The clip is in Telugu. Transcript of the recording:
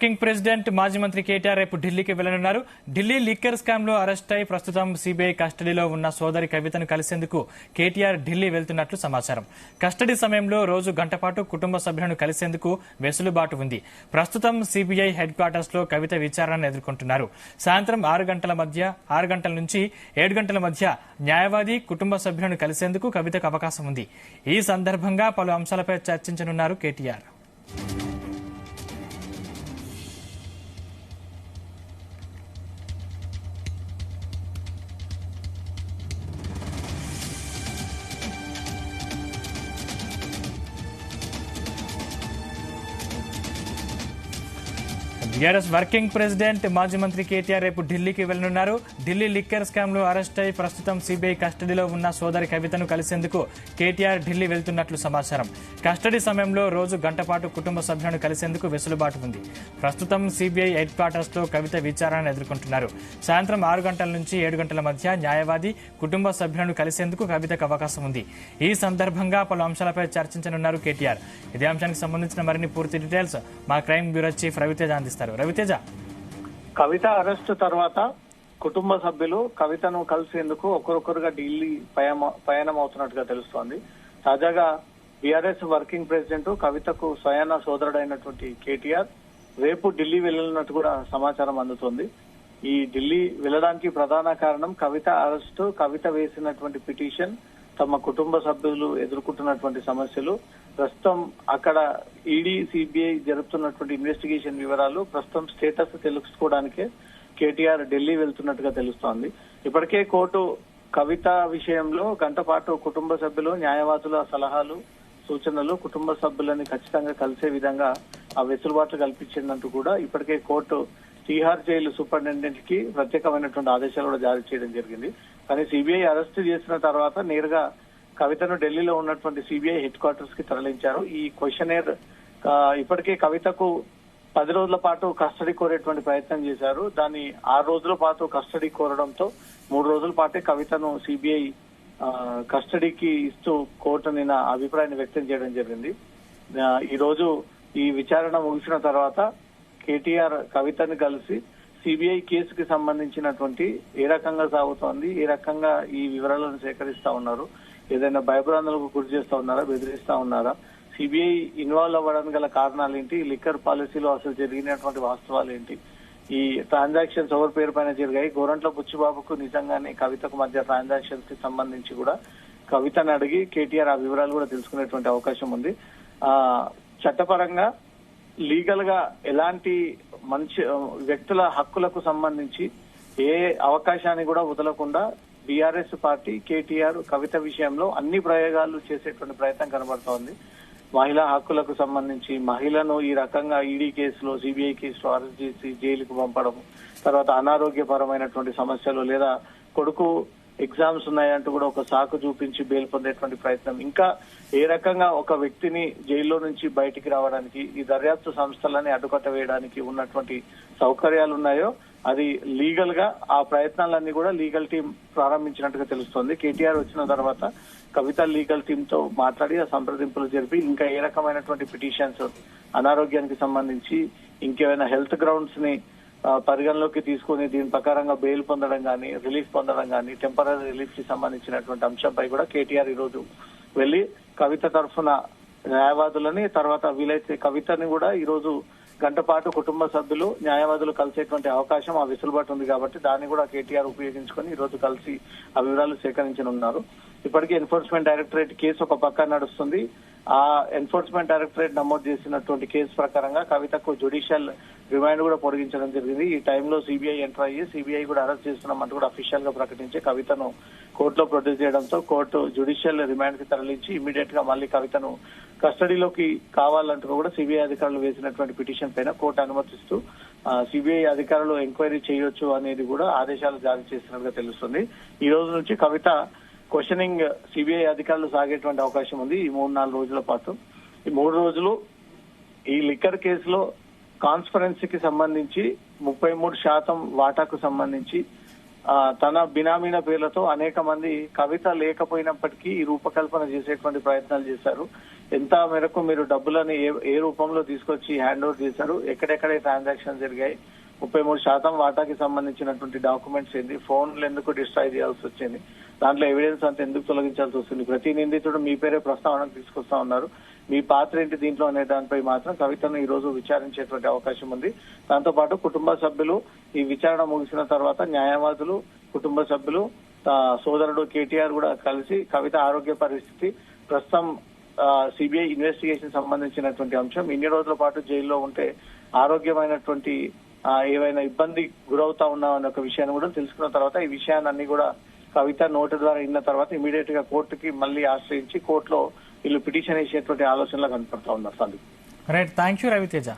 వర్కింగ్ ప్రెసిడెంట్ మాజీ మంత్రి కేటీఆర్ రేపు ఢిల్లీకి వెళ్లనున్నారు. ఢిల్లీ లిక్కర్ స్కామ్ లో అరెస్ట్ అయి ప్రస్తుతం సిబిఐ కస్టడీలో ఉన్న సోదరి కవితను కలిసేందుకు కేటీఆర్ ఢిల్లీ వెళ్తున్నట్లు సమాచారం. కస్టడీ సమయంలో రోజు గంట పాటు కుటుంబ సభ్యులను కలిసేందుకు వెసులుబాటు ఉంది. ప్రస్తుతం సిబిఐ హెడ్ క్వార్టర్స్ లో కవిత విచారణను ఎదుర్కొంటున్నారు. సాయంత్రం 6 గంటల నుంచి 7 గంటల మధ్య న్యాయవాది కుటుంబ సభ్యులను కలిసేందుకు కవితకు అవకాశం ఉంది. ఈ సందర్భంగా పలు అంశాలపై చర్చించనున్నారు కేటీఆర్. బీఆర్ఎస్ వర్కింగ్ ప్రెసిడెంట్ మాజీ మంత్రి కేటీఆర్ రేపు ఢిల్లీకి వెళ్లనున్నారు. ఢిల్లీ లిక్కర్ స్కామ్ లో అరెస్ట్ అయి ప్రస్తుతం సిబిఐ కస్టడీలో ఉన్న సోదరి కవితను కలిసేందుకు కేటీఆర్ ఢిల్లీ వెళ్తున్నట్లు సమాచారం. కస్టడీ సమయంలో రోజు గంట పాటు కుటుంబ సభ్యులను కలిసేందుకు వెసులుబాటు ఉంది. ప్రస్తుతం సిబిఐ హెడ్ క్వార్టర్స్ లో కవిత విచారణను ఎదుర్కొంటున్నారు. సాయంత్రం 6 గంటల నుంచి 7 గంటల మధ్య న్యాయవాది కుటుంబ సభ్యులను కలిసేందుకు కవితకు అవకాశం ఉంది. ఈ సందర్భంగా పలు అంశాలపై చర్చించనున్నారు కేటీఆర్. ఇదే అంశానికి సంబంధించిన మరిన్ని పూర్తి డీటెయిల్స్ మా క్రైమ్ బ్యూరో చీఫ్ రవితేజ అందిస్తారు. రవితేజ, కవిత అరెస్టు తర్వాత కుటుంబ సభ్యులు కవితను కలిసేందుకు ఒకరొకరుగా ఢిల్లీ పయనం అవుతున్నట్టుగా తెలుస్తోంది. తాజాగా బీఆర్ఎస్ వర్కింగ్ ప్రెసిడెంట్ కవితకు స్వయాన సోదరుడైనటువంటి కేటీఆర్ రేపు ఢిల్లీ వెళ్లనున్నట్టు కూడా సమాచారం అందుతోంది. ఈ ఢిల్లీ వెళ్లడానికి ప్రధాన కారణం కవిత అరెస్టు, కవిత వేసినటువంటి పిటిషన్, తమ కుటుంబ సభ్యులు ఎదుర్కొంటున్నటువంటి సమస్యలు, ప్రస్తుతం అక్కడ ఈడీ, సిబిఐ జరుపుతున్నటువంటి ఇన్వెస్టిగేషన్ వివరాలు, ప్రస్తుతం స్టేటస్ తెలుసుకోవడానికే కేటీఆర్ ఢిల్లీ వెళ్తున్నట్టుగా తెలుస్తోంది. ఇప్పటికే కోర్టు కవిత విషయంలో గంట పాటు కుటుంబ సభ్యులు, న్యాయవాదుల సలహాలు, సూచనలు, కుటుంబ సభ్యులని ఖచ్చితంగా కలిసే విధంగా ఆ వెసులుబాట్లు కల్పించిందంటూ కూడా ఇప్పటికే కోర్టు తీహార్ జైలు సూపరింటెండెంట్ కి ప్రత్యేకమైనటువంటి ఆదేశాలు కూడా జారీ చేయడం జరిగింది. కానీ సిబిఐ అరెస్ట్ చేసిన తర్వాత నేరుగా కవితను ఢిల్లీలో ఉన్నటువంటి సిబిఐ హెడ్ క్వార్టర్స్ కి తరలించారు. ఈ క్వశ్చనేర్ ఇప్పటికే కవితకు 10 రోజుల పాటు కస్టడీ కోరేటువంటి ప్రయత్నం చేశారు. దాన్ని 6 రోజుల పాటు కస్టడీ కోరడంతో 3 రోజుల పాటే కవితను సిబిఐ కస్టడీకి ఇస్తూ కోర్టు నిన్న అభిప్రాయాన్ని వ్యక్తం చేయడం జరిగింది. ఈ రోజు ఈ విచారణ ముగిసిన తర్వాత కేటీఆర్ కవితను కలిసి సిబిఐ కేసుకి సంబంధించినటువంటి ఏ రకంగా సాగుతోంది, ఏ రకంగా ఈ వివరాలను సేకరిస్తా ఉన్నారు, ఏదైనా భయభ్రాంతులకు గురి చేస్తా ఉన్నారా, బెదిరిస్తా ఉన్నారా, సిబిఐ ఇన్వాల్వ్ అవ్వడానికి గల కారణాలు ఏంటి, లిక్కర్ పాలసీలో అసలు జరిగినటువంటి వాస్తవాలు ఏంటి, ఈ ట్రాన్సాక్షన్స్ ఎవరి పేరు పైన జరిగాయి, గోరంట్ల బుచ్చిబాబుకు నిజంగానే కవితకు మధ్య ట్రాన్సాక్షన్స్ కి సంబంధించి కూడా కవితను అడిగి కేటీఆర్ ఆ వివరాలు కూడా తెలుసుకునేటువంటి అవకాశం ఉంది. చట్టపరంగా లీగల్ గా ఎలాంటి మంచి వ్యక్తుల హక్కులకు సంబంధించి ఏ అవకాశాన్ని కూడా వదలకుండా బీఆర్ఎస్ పార్టీ, కేటీఆర్ కవిత విషయంలో అన్ని ప్రయోగాలు చేసేటువంటి ప్రయత్నం కనబడుతోంది. మహిళా హక్కులకు సంబంధించి మహిళను ఈ రకంగా ఈడీ కేసులో, సిబిఐ కేసులో అరెస్ట్ చేసి జైలుకు పంపడం, తర్వాత అనారోగ్యపరమైనటువంటి సమస్యలు లేదా కొడుకు ఎగ్జామ్స్ ఉన్నాయంటూ కూడా ఒక సాకు చూపించి బెయిల్ పొందేటువంటి ప్రయత్నం, ఇంకా ఏ రకంగా ఒక వ్యక్తిని జైల్లో నుంచి బయటికి రావడానికి ఈ దర్యాప్తు సంస్థలని అడ్డుకట్ట వేయడానికి ఉన్నటువంటి సౌకర్యాలు ఉన్నాయో అది లీగల్ గా ఆ ప్రయత్నాలన్నీ కూడా లీగల్ టీం ప్రారంభించినట్టుగా తెలుస్తోంది. కేటీఆర్ వచ్చిన తర్వాత కవిత లీగల్ టీమ్ తో మాట్లాడి ఆ సంప్రదింపులు జరిపి ఇంకా ఏ రకమైనటువంటి పిటిషన్స్, అనారోగ్యానికి సంబంధించి ఇంకేమైనా హెల్త్ గ్రౌండ్స్ ని పరిగణలోకి తీసుకుని దీని ప్రకారంగా బెయిల్ పొందడం కానీ, రిలీఫ్ పొందడం కానీ, టెంపరీ రిలీఫ్ కి సంబంధించినటువంటి అంశంపై కూడా కేటీఆర్ ఈ రోజు వెళ్లి కవిత తరఫున న్యాయవాదులని, తర్వాత వీలైతే కవితని కూడా ఈ రోజు గంట పాటు కుటుంబ సభ్యులు, న్యాయవాదులు కలిసేటువంటి అవకాశం, ఆ వెసులుబాటు ఉంది కాబట్టి దాన్ని కూడా కేటీఆర్ ఉపయోగించుకొని ఈ రోజు కలిసి ఆ వివరాలు సేకరించనున్నారు. ఇప్పటికే ఎన్ఫోర్స్మెంట్ డైరెక్టరేట్ కేసు ఒక పక్క నడుస్తుంది. ఆ ఎన్ఫోర్స్మెంట్ డైరెక్టరేట్ నమోదు చేసినటువంటి కేసు ప్రకారంగా కవితకు జ్యుడిషియల్ రిమాండ్ కూడా పొడిగించడం జరిగింది. ఈ టైంలో సిబిఐ ఎంటర్ అయ్యి సిబిఐ కూడా అరెస్ట్ చేస్తున్నామంటూ కూడా అఫీషియల్ గా ప్రకటించి కవితను కోర్టులో ప్రొడ్యూస్ చేయడంతో కోర్టు జ్యుడిషియల్ రిమాండ్ కి తరలించి ఇమ్మీడియట్ గా మళ్ళీ కవితను కస్టడీలోకి కావాలంటూ కూడా సిబిఐ అధికారులు వేసినటువంటి పిటిషన్ పైన కోర్టు అనుమతిస్తూ సిబిఐ అధికారులు ఎంక్వైరీ చేయొచ్చు అనేది కూడా ఆదేశాలు జారీ చేస్తున్నట్టుగా తెలుస్తుంది. ఈ రోజు నుంచి కవిత క్వశ్చనింగ్ సిబిఐ అధికారులు సాగేటువంటి అవకాశం ఉంది ఈ 3-4 రోజుల పాటు. ఈ 3 రోజులు ఈ లిక్కర్ కేసులో కాన్స్పరెన్సీకి సంబంధించి 33% వాటాకు సంబంధించి తన బినామీల పేర్లతో అనేక మంది కవిత లేకపోయినప్పటికీ ఈ రూపకల్పన చేసేటువంటి ప్రయత్నాలు చేశారు. ఎంత మేరకు మీరు డబ్బులని ఏ రూపంలో తీసుకొచ్చి హ్యాండ్ ఓవర్ చేశారు, ఎక్కడెక్కడ ట్రాన్సాక్షన్ జరిగాయి, 33% వాటాకి సంబంధించినటువంటి డాక్యుమెంట్స్ ఏంది, ఫోన్లు ఎందుకు డిస్ట్రాయ్ చేయాల్సి వచ్చింది, దాంట్లో ఎవిడెన్స్ అంతా ఎందుకు తొలగించాల్సి వస్తుంది, ప్రతి నిందితుడు మీ పేరే ప్రస్తావనకు తీసుకొస్తా ఉన్నారు, మీ పాత్ర ఏంటి దీంట్లో అనే దానిపై మాత్రం కవితను ఈ రోజు విచారించేటువంటి అవకాశం ఉంది. దాంతో పాటు కుటుంబ సభ్యులు ఈ విచారణ ముగిసిన తర్వాత న్యాయవాదులు, కుటుంబ సభ్యులు, సోదరుడు కేటీఆర్ కూడా కలిసి కవిత ఆరోగ్య పరిస్థితి, ప్రస్తుతం సిబిఐ ఇన్వెస్టిగేషన్ సంబంధించినటువంటి అంశం, ఇన్ని రోజుల పాటు జైల్లో ఉంటే ఆరోగ్యమైనటువంటి ఏవైనా ఇబ్బంది గురవుతా ఉన్నామనే ఒక విషయాన్ని కూడా తెలుసుకున్న తర్వాత ఈ విషయాన్ని కూడా కవిత నోటు ద్వారా విన్న తర్వాత ఇమీడియట్ గా కోర్టుకి మళ్ళీ ఆశ్రయించి కోర్టులో వీళ్ళు పిటిషన్ వేసేటువంటి ఆలోచనలో కనపడతా ఉన్నారు. Sandeep, right, thank you Raviteja.